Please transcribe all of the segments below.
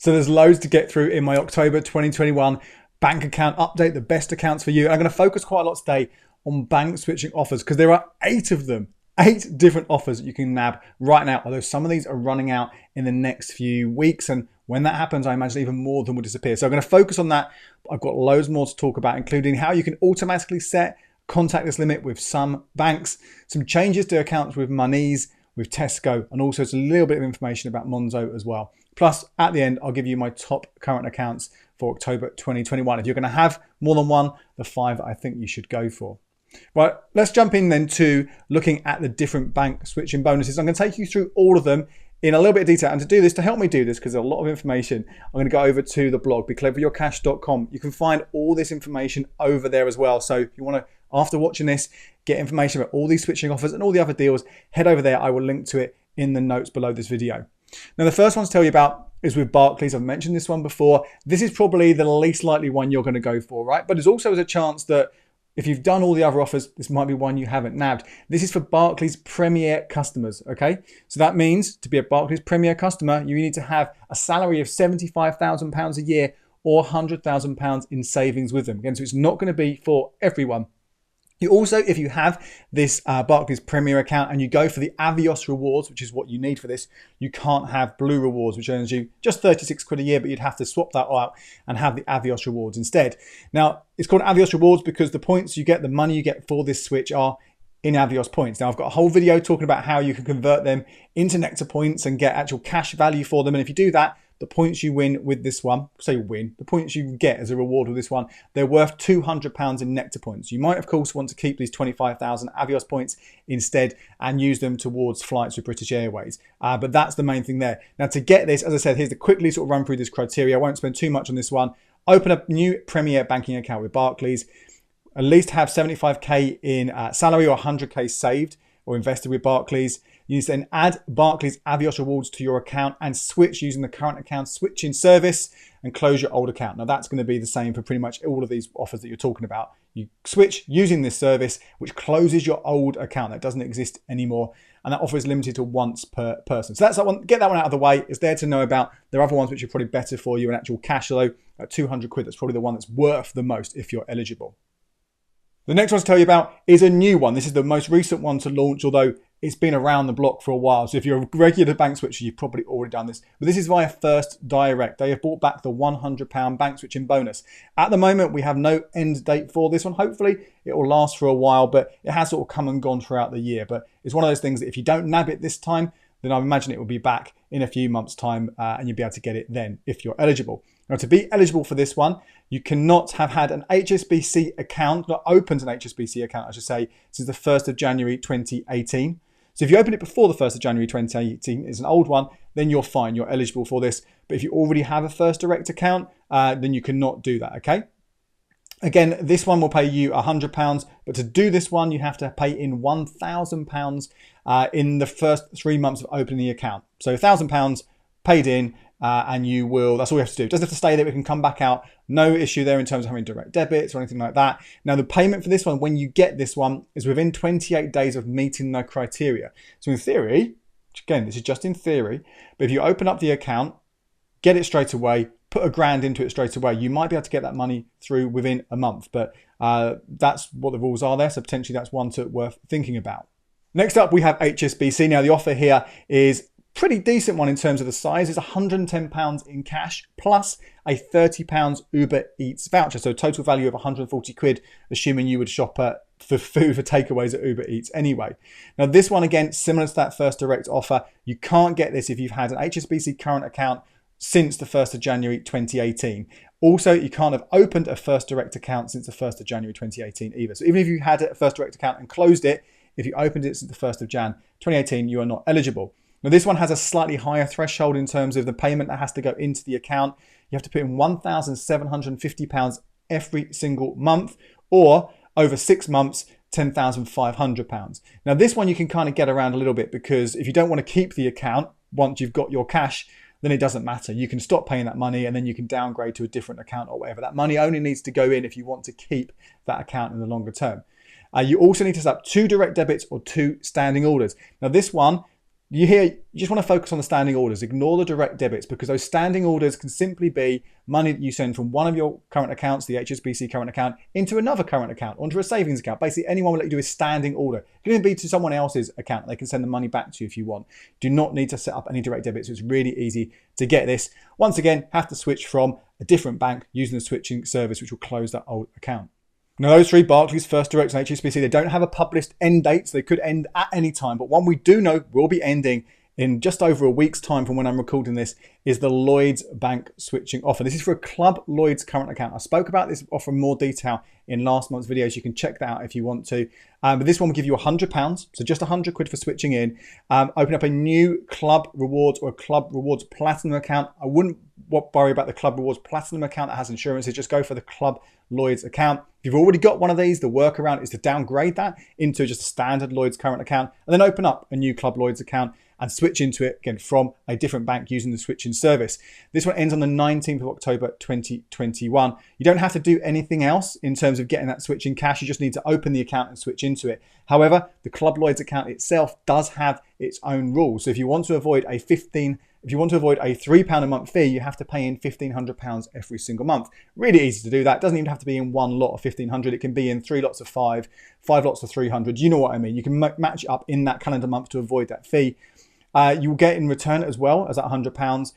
So there's loads to get through in my October 2021 bank account update, the best accounts for you. And I'm going to focus quite a lot today on bank switching offers because there are 8 of them. 8 different offers that you can nab right now, although some of these are running out in the next few weeks. And when that happens, I imagine even more than will disappear. So I'm going to focus on that. I've got loads more to talk about, including how you can automatically set contactless limit with some banks, some changes to accounts with Monese, with Tesco, and also a little bit of information about Monzo as well. Plus, at the end, I'll give you my top current accounts for October 2021. If you're going to have more than one, the 5 I think you should go for. Right, let's jump in then to looking at the different bank switching bonuses. I'm going to take you through all of them in a little bit of detail. And to do this, to help me do this, because there's a lot of information, I'm going to go over to the blog, becleveryourcash.com. You can find all this information over there as well. So if you want to, after watching this, get information about all these switching offers and all the other deals, head over there. I will link to it in the notes below this video. Now, the first one to tell you about is with Barclays. I've mentioned this one before. This is probably the least likely one you're going to go for, right? But there's also a chance that if you've done all the other offers, this might be one you haven't nabbed. This is for Barclays Premier customers, okay? So that means to be a Barclays Premier customer, you need to have a salary of £75,000 a year or £100,000 in savings with them. Again, so it's not going to be for everyone. You also, if you have this Barclays Premier account and you go for the Avios rewards, which is what you need for this, you can't have Blue rewards, which earns you just 36 quid a year, but you'd have to swap that out and have the Avios rewards instead. Now, it's called Avios rewards because the points you get, the money you get for this switch are in Avios points. Now, I've got a whole video talking about how you can convert them into Nectar points and get actual cash value for them. And if you do that, the points you win with this one, say win, the points you get as a reward with this one, they're worth £200 in Nectar points. You might, of course, want to keep these 25,000 Avios points instead and use them towards flights with British Airways. But that's the main thing there. Now, to get this, as I said, here's the quickly sort of run through this criteria. I won't spend too much on this one. Open a new Premier banking account with Barclays. At least have 75k in salary or 100k saved or invested with Barclays. You need to then add Barclays Avios rewards to your account and switch using the current account switching service and close your old account. Now that's going to be the same for pretty much all of these offers that you're talking about. You switch using this service, which closes your old account that doesn't exist anymore. And that offer is limited to once per person. So that's that one. Get that one out of the way. It's there to know about. There are other ones which are probably better for you in actual cash, though. At 200 quid, that's probably the one that's worth the most if you're eligible. The next one to tell you about is a new one. This is the most recent one to launch, although it's been around the block for a while. So if you're a regular bank switcher, you've probably already done this. But this is via First Direct. They have brought back the £100 bank switching bonus. At the moment, we have no end date for this one. Hopefully, it will last for a while, but it has sort of come and gone throughout the year. But it's one of those things that if you don't nab it this time, then I imagine it will be back in a few months' time and you'll be able to get it then if you're eligible. Now, to be eligible for this one, you cannot have had an HSBC account, not opened an HSBC account, I should say, since the 1st of January 2018. So if you open it before the 1st of January 2018, it's an old one, then you're fine, you're eligible for this. But if you already have a First Direct account, then you cannot do that, okay? Again, this one will pay you £100, but to do this one, you have to pay in £1,000 in the first 3 months of opening the account. So £1,000 paid in, and you will, that's all you have to do. Just have to stay there, we can come back out. No issue there in terms of having direct debits or anything like that. Now, the payment for this one, when you get this one, is within 28 days of meeting the criteria. So in theory, again, this is just in theory, but if you open up the account, get it straight away, put £1,000 into it straight away, you might be able to get that money through within a month. But that's what the rules are there. So potentially that's one worth thinking about. Next up, we have HSBC. Now, the offer here is pretty decent one in terms of the size. It's £110 in cash plus a £30 Uber Eats voucher. So total value of 140 quid, assuming you would shop for food for takeaways at Uber Eats anyway. Now this one, again, similar to that First Direct offer, you can't get this if you've had an HSBC current account since the 1st of January 2018. Also, you can't have opened a First Direct account since the 1st of January 2018 either. So even if you had a First Direct account and closed it, if you opened it since the 1st of Jan 2018, you are not eligible. Now, this one has a slightly higher threshold in terms of the payment that has to go into the account. You have to put in £1,750 every single month, or over 6 months, £10,500. Now, this one you can kind of get around a little bit because if you don't want to keep the account once you've got your cash, then it doesn't matter. You can stop paying that money and then you can downgrade to a different account or whatever. That money only needs to go in if you want to keep that account in the longer term. You also need to set up 2 direct debits or 2 standing orders. Now, this one, You just want to focus on the standing orders. Ignore the direct debits, because those standing orders can simply be money that you send from one of your current accounts, the HSBC current account, into another current account, onto a savings account. Basically, anyone will let you do a standing order. It can even be to someone else's account. They can send the money back to you if you want. Do not need to set up any direct debits. It's really easy to get this. Once again, have to switch from a different bank using the switching service, which will close that old account. Now, those three, Barclays, First Direct and HSBC, they don't have a published end date, so they could end at any time. But one we do know will be ending in just over a week's time from when I'm recording this is the Lloyds Bank switching offer. This is for a Club Lloyds current account. I spoke about this offer in more detail in last month's videos. You can check that out if you want to. But this one will give you £100, so just £100 for switching in. Open up a new Club Rewards or a Club Rewards Platinum account. I wouldn't worry about the Club Rewards Platinum account that has insurances. Just go for the Club Lloyds account. If you've already got one of these, the workaround is to downgrade that into just a standard Lloyds current account and then open up a new Club Lloyds account and switch into it again from a different bank using the switching service. This one ends on the 19th of October 2021. You don't have to do anything else in terms of getting that switch in cash. You just need to open the account and switch into it. However, the Club Lloyds account itself does have its own rules. So if you want to avoid a £3 a month fee, you have to pay in £1,500 every single month. Really easy to do that. It doesn't even have to be in one lot of 1,500. It can be in 3 lots of 5, 5 lots of 300. You know what I mean. You can match it up in that calendar month to avoid that fee. You will get in return as well as that £100.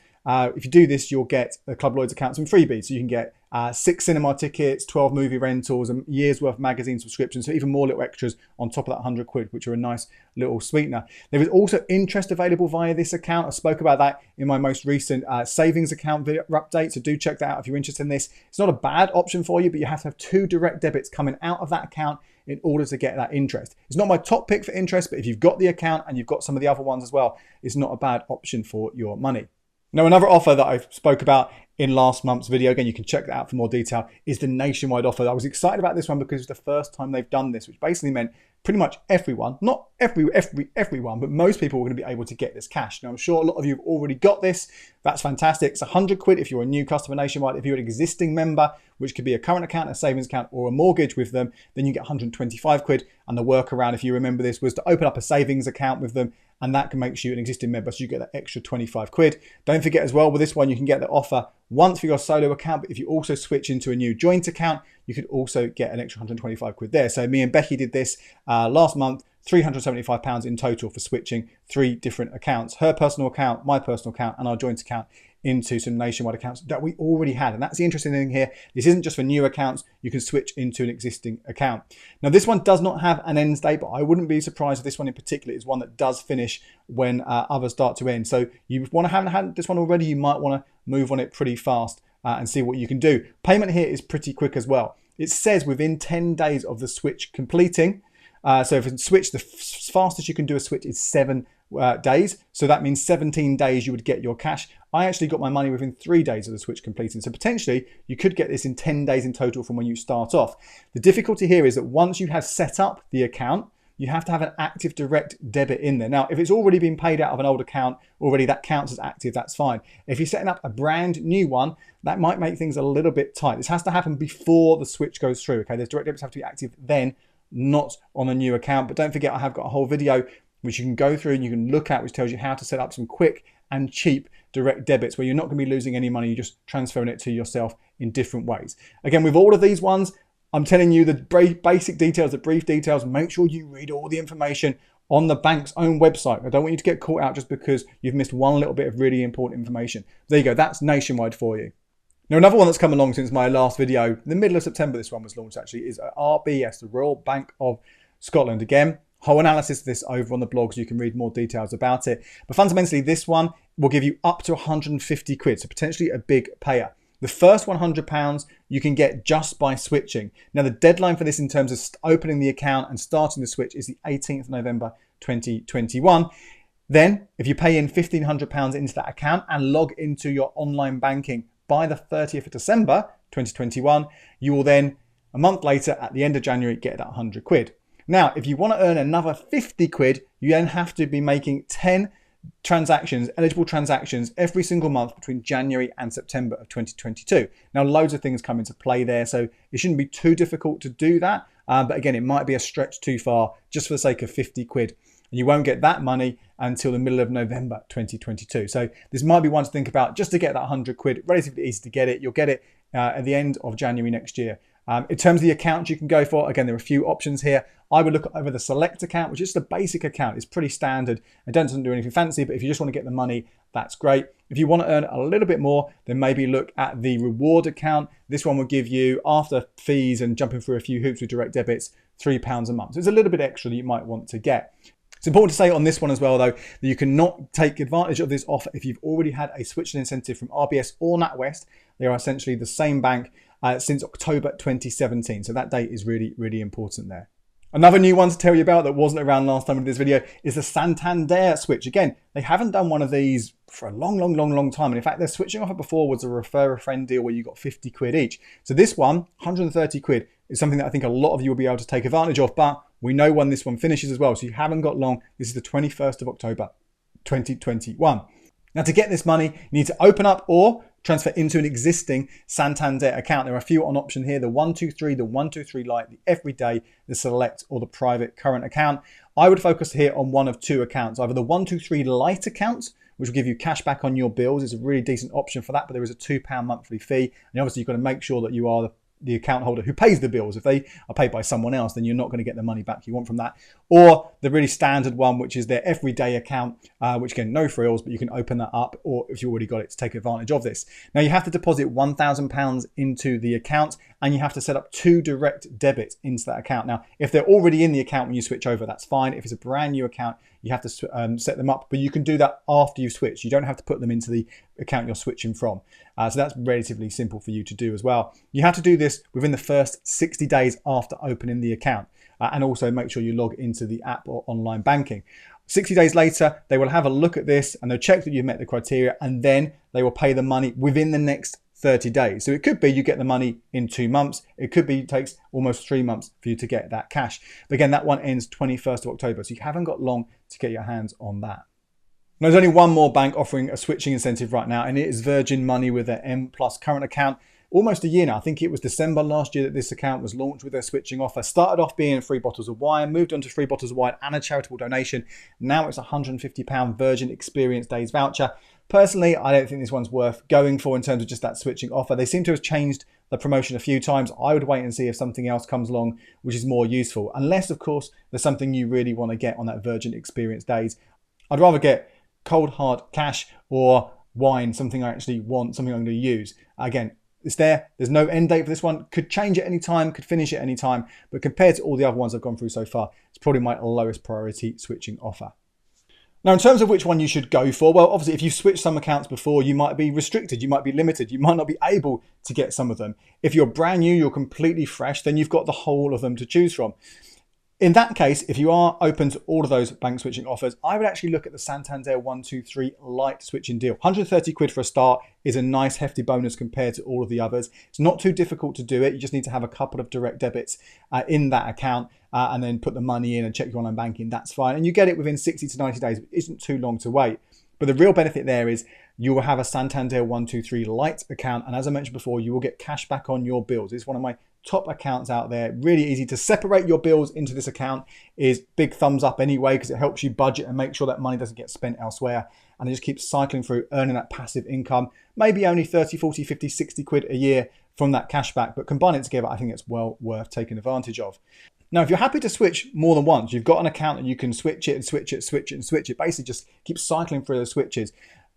If you do this, you'll get the Club Lloyds account some freebies. So you can get 6 cinema tickets, 12 movie rentals, a year's worth of magazine subscriptions, so even more little extras on top of that £100, which are a nice little sweetener. There is also interest available via this account. I spoke about that in my most recent savings account video update, so do check that out if you're interested in this. It's not a bad option for you, but you have to have 2 direct debits coming out of that account in order to get that interest. It's not my top pick for interest, but if you've got the account and you've got some of the other ones as well, it's not a bad option for your money. Now, another offer that I spoke about in last month's video, again, you can check that out for more detail, is the nationwide offer. I was excited about this one because it's the first time they've done this, which basically meant pretty much everyone, not everyone, but most people were going to be able to get this cash. Now, I'm sure a lot of you have already got this. That's fantastic. It's £100 if you're a new customer nationwide. If you're an existing member, which could be a current account, a savings account, or a mortgage with them, then you get £125. And the workaround, if you remember this, was to open up a savings account with them, and that can make you an existing member, so you get that extra £25. Don't forget as well, with this one, you can get the offer once for your solo account, but if you also switch into a new joint account, you could also get an extra £125 there. So me and Becky did this last month, £375 in total for switching 3 different accounts, her personal account, my personal account, and our joint account into some nationwide accounts that we already had. And that's the interesting thing here. This isn't just for new accounts. You can switch into an existing account. Now, this one does not have an end date, but I wouldn't be surprised if this one in particular is one that does finish when others start to end. So you want to have had this one already, you might want to move on it pretty fast and see what you can do. Payment here is pretty quick as well. It says within 10 days of the switch completing. So if it's switch, the fastest you can do a switch is 7 days. So that means 17 days you would get your cash. I actually got my money within 3 days of the switch completing. So potentially you could get this in 10 days in total from when you start off. The difficulty here is that once you have set up the account, you have to have an active direct debit in there. Now, if it's already been paid out of an old account already, that counts as active, that's fine. If you're setting up a brand new one, that might make things a little bit tight. This has to happen before the switch goes through, okay? Those direct debits have to be active then, not on a new account. But don't forget, I have got a whole video which you can go through and you can look at, which tells you how to set up some quick and cheap direct debits where you're not going to be losing any money, you're just transferring it to yourself in different ways. Again, with all of these ones, I'm telling you the basic details, the brief details. Make sure you read all the information on the bank's own website. I don't want you to get caught out just because you've missed one little bit of really important information. There you go, that's nationwide for you. Now, another one that's come along since my last video, in the middle of September this one was launched actually, is RBS, the Royal Bank of Scotland. Again, whole analysis of this over on the blog so you can read more details about it. But fundamentally, this one will give you up to £150, so potentially a big payer. The first £100 you can get just by switching. Now, the deadline for this in terms of opening the account and starting the switch is the 18th of November 2021. Then, if you pay in £1,500 into that account and log into your online banking by the 30th of December 2021, you will then, a month later, at the end of January, get that £100. Now, if you want to earn another £50, you then have to be making 10 transactions, eligible transactions, every single month between January and September of 2022. Now, loads of things come into play there, so it shouldn't be too difficult to do that. But again, it might be a stretch too far just for the sake of £50. and you won't get that money until the middle of November 2022. So this might be one to think about just to get that 100 quid. Relatively easy to get it. You'll get it at the end of January next year. In terms of the accounts you can go for, again, there are a few options here. I would look over the select account, which is the basic account. It's pretty standard. It doesn't do anything fancy, but if you just want to get the money, that's great. If you want to earn a little bit more, then maybe look at the reward account. This one will give you, after fees and jumping through a few hoops with direct debits, £3 a month. So it's a little bit extra that you might want to get. It's important to say on this one as well, though, that you cannot take advantage of this offer if you've already had a switching incentive from RBS or NatWest. They are essentially the same bank since October 2017. So that date is really, really important there. Another new one to tell you about that wasn't around last time in this video is the Santander switch. Again, they haven't done one of these for a long time. And in fact, their switching offer before was a refer a friend deal where you got 50 quid each. So this one, 130 quid, is something that I think a lot of you will be able to take advantage of, but we know when this one finishes as well. So you haven't got long. This is the 21st of October, 2021. Now, to get this money, you need to open up or transfer into an existing Santander account. There are a few on option here: the 123, the 123 Lite, the Everyday, the Select, or the Private Current account. I would focus here on one of two accounts, either the 123 Lite account, which will give you cash back on your bills. It's a really decent option for that, but there is a £2 monthly fee. And obviously, you've got to make sure that you are the account holder who pays the bills. If they are paid by someone else, then you're not going to get the money back you want from that. Or the really standard one, which is their Everyday account, which again, no frills, but you can open that up, or if you already got it, to take advantage of this. Now, you have to deposit £1,000 into the account, and you have to set up 2 direct debits into that account. Now, if they're already in the account when you switch over, that's fine. If it's a brand new account, you have to set them up, but you can do that after you've switched. You don't have to put them into the account you're switching from. So that's relatively simple for you to do as well. You have to do this within the first 60 days after opening the account, and also make sure you log into the app or online banking. 60 days later, they will have a look at this and they'll check that you've met the criteria, and then they will pay the money within the next 30 days. So it could be you get the money in 2 months. It could be it takes almost 3 months for you to get that cash. But again, that one ends 21st of October. So you haven't got long to get your hands on that. Now, there's only one more bank offering a switching incentive right now, and it is Virgin Money with their M Plus current account. Almost a year now. I think it was December last year that this account was launched with their switching offer. Started off being 3 bottles of wine, moved on to 3 bottles of wine and a charitable donation. Now it's a £150 Virgin Experience Days voucher. Personally, I don't think this one's worth going for in terms of just that switching offer. They seem to have changed the promotion a few times. I would wait and see if something else comes along which is more useful. Unless, of course, there's something you really want to get on that Virgin Experience Days. I'd rather get cold hard cash or wine, something I actually want, something I'm going to use. Again, it's there. There's no end date for this one. Could change at any time, could finish at any time. But compared to all the other ones I've gone through so far, it's probably my lowest priority switching offer. Now, in terms of which one you should go for, well, obviously, if you've switched some accounts before, you might be restricted, you might be limited, you might not be able to get some of them. If you're brand new, you're completely fresh, then you've got the whole of them to choose from. In that case, if you are open to all of those bank switching offers, I would actually look at the Santander 123 Lite switching deal. 130 quid for a start is a nice hefty bonus compared to all of the others. It's not too difficult to do it. You just need to have a couple of direct debits in that account and then put the money in and check your online banking. That's fine. And you get it within 60 to 90 days. It isn't too long to wait. But the real benefit there is you will have a Santander 123 Lite account. And as I mentioned before, you will get cash back on your bills. It's one of my top accounts out there. Really easy to separate your bills into this account. Is big thumbs up anyway, because it helps you budget and make sure that money doesn't get spent elsewhere. And it just keeps cycling through, earning that passive income. Maybe only 30, 40, 50, 60 quid a year from that cash back. But combine it together, I think it's well worth taking advantage of. Now, if you're happy to switch more than once, you've got an account and you can switch it and switch it, switch it and switch it. Basically just keep cycling through those switches.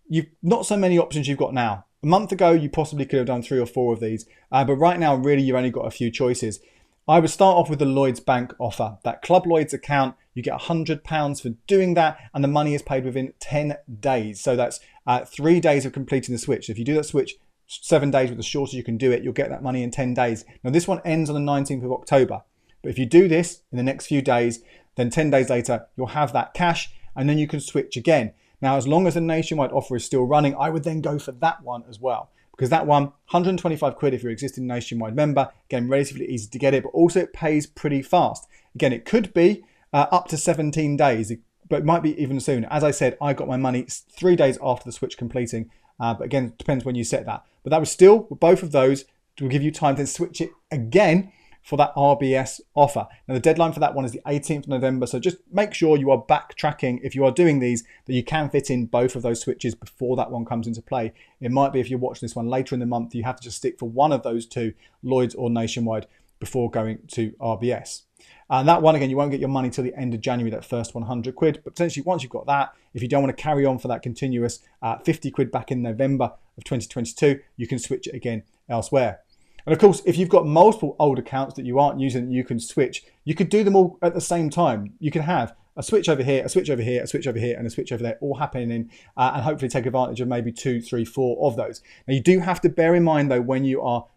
You've not so many options you've got now. A month ago, you possibly could have done 3 or 4 of these. But right now, really, you've only got a few choices. I would start off with the Lloyds Bank offer. That Club Lloyds account, you get £100 for doing that, and the money is paid within 10 days. So that's 3 days of completing the switch. So if you do that switch 7 days with the shortest you can do it, you'll get that money in 10 days. Now, this one ends on the 19th of October. But if you do this in the next few days, then 10 days later, you'll have that cash, and then you can switch again. Now, as long as the nationwide offer is still running, I would then go for that one as well. Because that one, 125 quid if you're an existing nationwide member. Again, relatively easy to get it, but also it pays pretty fast. Again, it could be up to 17 days, but it might be even sooner. As I said, I got my money 3 days after the switch completing. But again, it depends when you set that. But that was still, with both of those, will give you time to switch it again for that RBS offer. Now the deadline for that one is the 18th of November, so just make sure you are backtracking if you are doing these, that you can fit in both of those switches before that one comes into play. It might be if you're watching this one later in the month, you have to just stick for one of those two, Lloyds or Nationwide, before going to RBS. And that one, again, you won't get your money till the end of January, that first 100 quid. But potentially once you've got that, if you don't want to carry on for that continuous 50 quid back in November of 2022, you can switch it again elsewhere. And of course, if you've got multiple old accounts that you aren't using, you can switch. You could do them all at the same time. You can have a switch over here, a switch over here, a switch over here, and a switch over there, all happening, and hopefully take advantage of maybe 2, 3, 4 of those. Now you do have to bear in mind though, when you are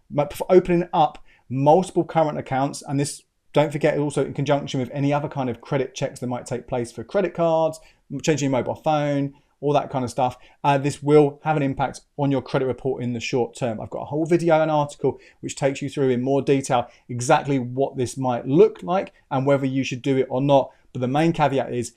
opening up multiple current accounts, and this, don't forget, also in conjunction with any other kind of credit checks that might take place for credit cards, changing your mobile phone, all that kind of stuff. This will have an impact on your credit report in the short term. I've got a whole video and article which takes you through in more detail exactly what this might look like and whether you should do it or not. But the main caveat is,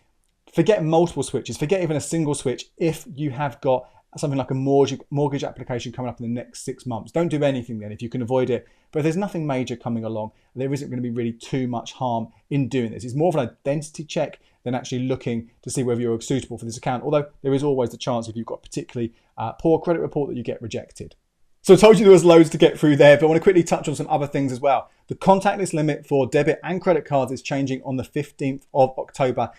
forget multiple switches, forget even a single switch if you have got something like a mortgage application coming up in the next 6 months. Don't do anything then if you can avoid it. But if there's nothing major coming along, there isn't going to be really too much harm in doing this. It's more of an identity check than actually looking to see whether you're suitable for this account. Although there is always the chance, if you've got particularly poor credit report, that you get rejected. So I told you there was loads to get through there, but I want to quickly touch on some other things as well. The contactless limit for debit and credit cards is changing on the 15th of October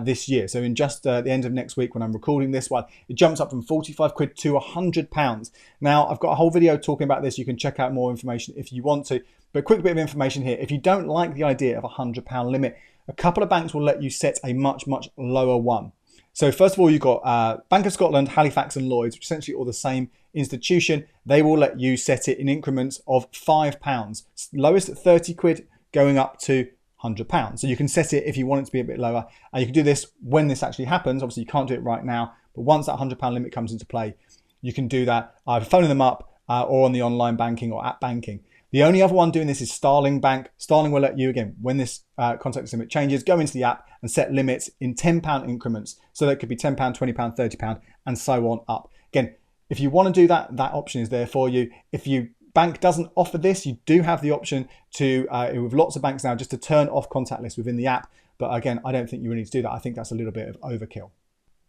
this year. So in just the end of next week when I'm recording this one, it jumps up from 45 quid to £100. Now, I've got a whole video talking about this. You can check out more information if you want to. But a quick bit of information here. If you don't like the idea of a £100 limit, a couple of banks will let you set a much, much lower one. So first of all, you've got Bank of Scotland, Halifax and Lloyds, which essentially all the same institution. They will let you set it in increments of £5. Lowest at 30 quid, going up to £100. So you can set it if you want it to be a bit lower. And you can do this when this actually happens. Obviously, you can't do it right now. But once that £100 limit comes into play, you can do that either phoning them up or on the online banking or app banking. The only other one doing this is Starling Bank. Starling will let you, again, when this contactless limit changes, go into the app and set limits in £10 increments. So that could be £10, £20, £30, and so on up. Again, if you want to do that, that option is there for you. If your bank doesn't offer this, you do have the option to, with lots of banks now, just to turn off contactless within the app. But again, I don't think you really need to do that. I think that's a little bit of overkill.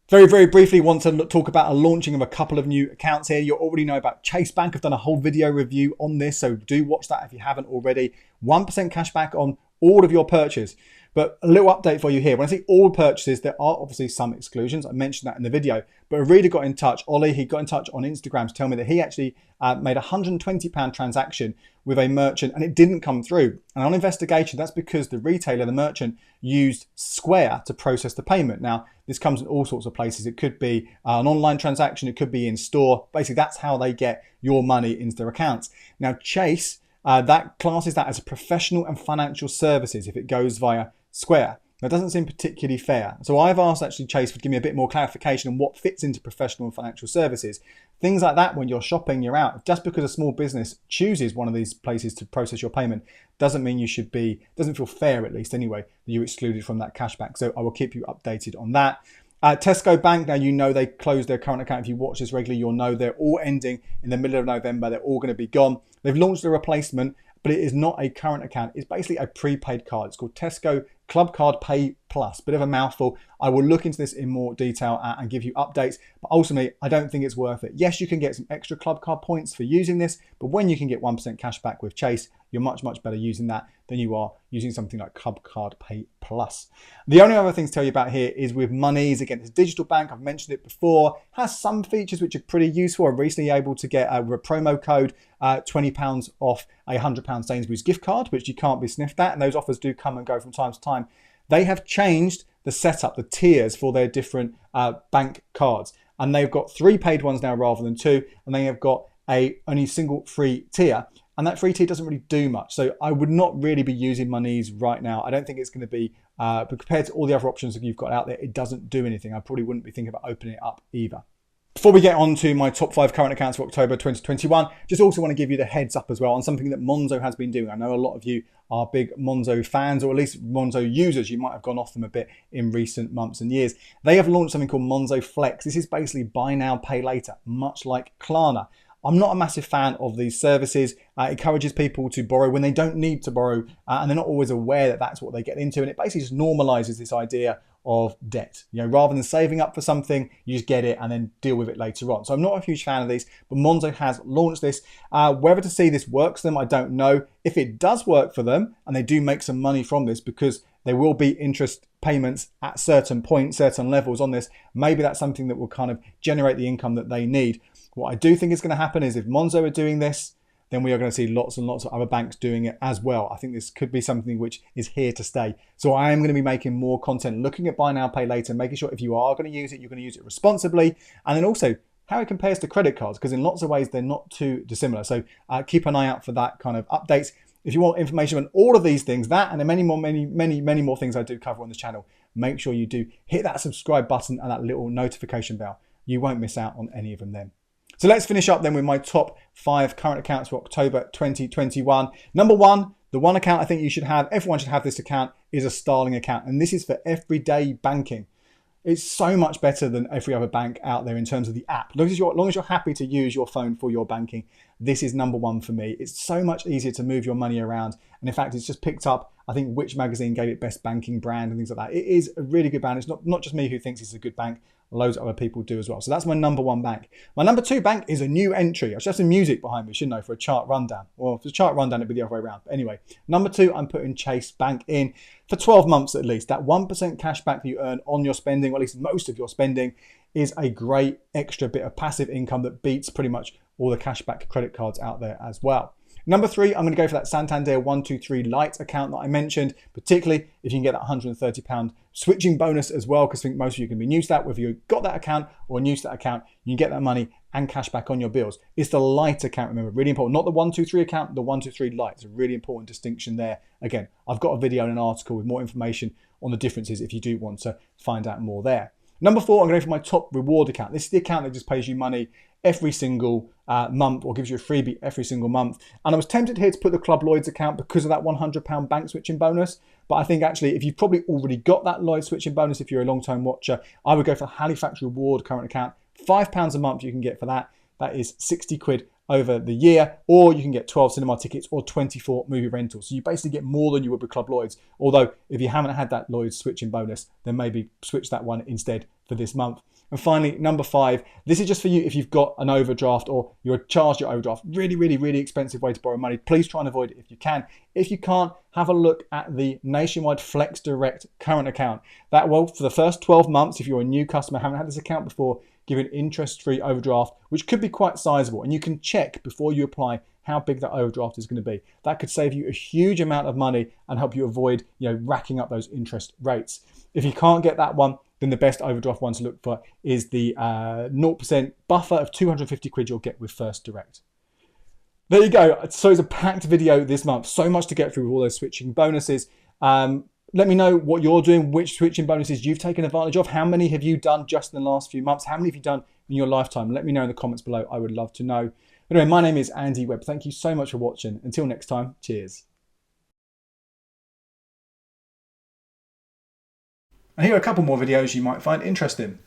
Very, very briefly, want to talk about a launching of a couple of new accounts here. You already know about Chase Bank. I've done a whole video review on this, so do watch that if you haven't already. 1% cash back on all of your purchase. But a little update for you here. When I say all purchases, there are obviously some exclusions. I mentioned that in the video. But a reader got in touch, Ollie, he got in touch on Instagram to tell me that he actually made a £120 transaction with a merchant and it didn't come through. And on investigation, that's because the retailer, the merchant, used Square to process the payment. Now, this comes in all sorts of places. It could be an online transaction. It could be in store. Basically, that's how they get your money into their accounts. Now, Chase, that classes that as a professional and financial services if it goes via Square. That doesn't seem particularly fair. So I've asked actually Chase to give me a bit more clarification on what fits into professional and financial services. Things like that, when you're shopping, you're out. Just because a small business chooses one of these places to process your payment doesn't mean you should be, doesn't feel fair at least anyway, that you're excluded from that cashback. So I will keep you updated on that. Tesco Bank, now you know they closed their current account. If you watch this regularly, you'll know they're all ending in the middle of November. They're all going to be gone. They've launched a replacement, but it is not a current account. It's basically a prepaid card. It's called Tesco Club Card Pay Plus. Bit of a mouthful. I will look into this in more detail and give you updates, but ultimately, I don't think it's worth it. Yes, you can get some extra club card points for using this, but when you can get 1% cash back with Chase, you're much, much better using that than you are using something like Club Card Pay Plus. The only other thing to tell you about here is with Monese. Again, it's a digital bank. I've mentioned it before. Has some features which are pretty useful. I'm recently able to get with a promo code £20 off a £100 Sainsbury's gift card, which you can't be sniffed at. And those offers do come and go from time to time. They have changed the setup, the tiers for their different bank cards. And they've got 3 paid ones now rather than 2. And they have got only single free tier. And that free tier doesn't really do much. So I would not really be using Monese right now. I don't think it's going to be, but compared to all the other options that you've got out there, it doesn't do anything. I probably wouldn't be thinking about opening it up either. Before we get on to my top 5 current accounts for October 2021, just also want to give you the heads up as well on something that Monzo has been doing. I know a lot of you are big Monzo fans, or at least Monzo users. You might have gone off them a bit in recent months and years. They have launched something called Monzo Flex. This is basically buy now, pay later, much like Klarna. I'm not a massive fan of these services. It encourages people to borrow when they don't need to borrow, and they're not always aware that that's what they get into. And it basically just normalizes this idea of debt. Rather than saving up for something, you just get it and then deal with it later on. So I'm not a huge fan of these, but Monzo has launched this. Whether to see this works for them, I don't know. If it does work for them and they do make some money from this, because there will be interest payments at certain points, certain levels on this, maybe that's something that will kind of generate the income that they need. What I do think is going to happen is if Monzo are doing this, then we are going to see lots and lots of other banks doing it as well. I think this could be something which is here to stay. So I am going to be making more content looking at buy now, pay later, making sure if you are going to use it, you're going to use it responsibly. And then also how it compares to credit cards, because in lots of ways, they're not too dissimilar. So keep an eye out for that kind of updates. If you want information on all of these things, that and many more things I do cover on this channel, make sure you do hit that subscribe button and that little notification bell. You won't miss out on any of them then. So let's finish up then with my top 5 current accounts for October 2021. Number 1, the one account I think you should have, everyone should have this account, is a Starling account. And this is for everyday banking. It's so much better than every other bank out there in terms of the app. As long as you're happy to use your phone for your banking, this is number 1 for me. It's so much easier to move your money around. And in fact, it's just picked up, I think Which magazine gave it best banking brand and things like that. It is a really good brand. It's not just me who thinks it's a good bank. Loads of other people do as well. So that's my number 1 bank. My number 2 bank is a new entry. I should have some music behind me, shouldn't I, for a chart rundown. Well, for a chart rundown, it'd be the other way around. But anyway, number 2, I'm putting Chase Bank in for 12 months at least. That 1% cash back that you earn on your spending, or at least most of your spending, is a great extra bit of passive income that beats pretty much all the cashback credit cards out there as well. Number 3, I'm going to go for that Santander 123 Lite account that I mentioned, particularly if you can get that £130 switching bonus as well, because I think most of you can be new to that, whether you've got that account or new to that account, you can get that money and cash back on your bills. It's the Lite account, remember, really important. Not the 123 account, the 123 Lite. It's a really important distinction there. Again, I've got a video and an article with more information on the differences if you do want to find out more there. Number 4, I'm going to go for my top reward account. This is the account that just pays you money every single month, or gives you a freebie every single month. And I was tempted here to put the Club Lloyds account because of that £100 bank switching bonus. But I think actually, if you've probably already got that Lloyds switching bonus, if you're a long-term watcher, I would go for Halifax Reward current account. £5 a month you can get for that. That is 60 quid over the year, or you can get 12 cinema tickets or 24 movie rentals. So you basically get more than you would with Club Lloyds. Although if you haven't had that Lloyds switching bonus, then maybe switch that one instead for this month. And finally, number 5, this is just for you if you've got an overdraft or you're charged your overdraft. Really expensive way to borrow money. Please try and avoid it if you can. If you can't, have a look at the Nationwide Flex Direct current account. That will, for the first 12 months, if you're a new customer, haven't had this account before, give an interest-free overdraft, which could be quite sizable. And you can check before you apply how big that overdraft is going to be. That could save you a huge amount of money and help you avoid, racking up those interest rates. If you can't get that one, then the best overdraft one to look for is the 0% buffer of 250 quid you'll get with First Direct. There you go. So it's a packed video this month. So much to get through with all those switching bonuses. Let me know what you're doing, which switching bonuses you've taken advantage of. How many have you done just in the last few months? How many have you done in your lifetime? Let me know in the comments below. I would love to know. Anyway, my name is Andy Webb. Thank you so much for watching. Until next time, cheers. And here are a couple more videos you might find interesting.